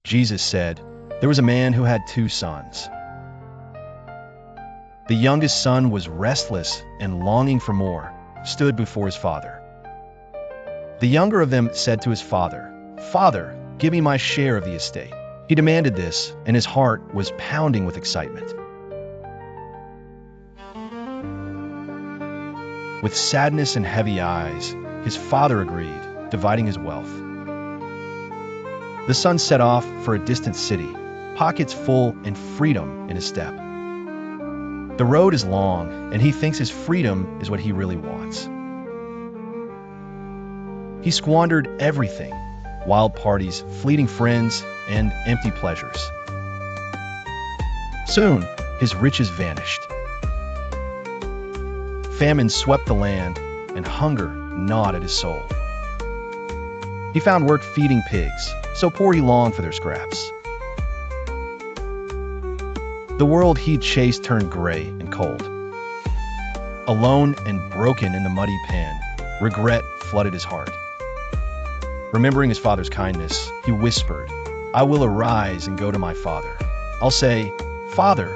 Jesus said, "There was a man who had 2 sons. The youngest son was restless and longing for more, stood before his father. The younger of them said to his father, 'Father, give me my share of the estate.' He demanded this, and his heart was pounding with excitement. With sadness and heavy eyes, his father agreed, dividing his wealth. The son set off for a distant city, pockets full and freedom in his step. The road is long, and he thinks his freedom is what he really wants. He squandered everything: wild parties, fleeting friends, and empty pleasures. Soon, his riches vanished. Famine swept the land, and hunger gnawed at his soul. He found work feeding pigs, so poor he longed for their scraps. The world he'd chased turned gray and cold. Alone and broken in the muddy pen, regret flooded his heart. Remembering his father's kindness, he whispered, "I will arise and go to my father. I'll say, 'Father,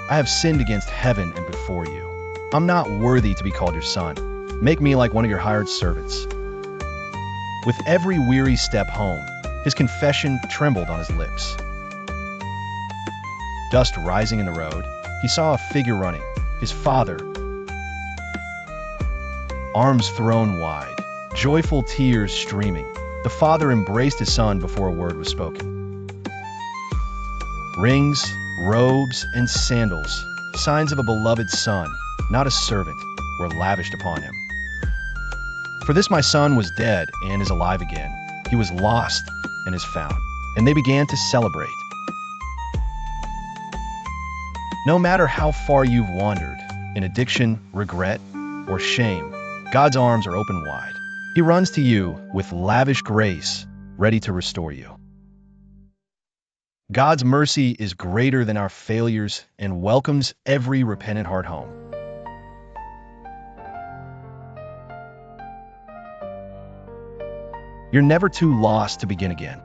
I have sinned against heaven and before you. I'm not worthy to be called your son. Make me like one of your hired servants.'" With every weary step home, his confession trembled on his lips. Dust rising in the road, he saw a figure running, his father. Arms thrown wide, joyful tears streaming, the father embraced his son before a word was spoken. Rings, robes, and sandals, signs of a beloved son, not a servant, were lavished upon him. "For this my son was dead and is alive again. He was lost and is found." And they began to celebrate. No matter how far you've wandered, in addiction, regret, or shame, God's arms are open wide. He runs to you with lavish grace, ready to restore you. God's mercy is greater than our failures and welcomes every repentant heart home. You're never too lost to begin again.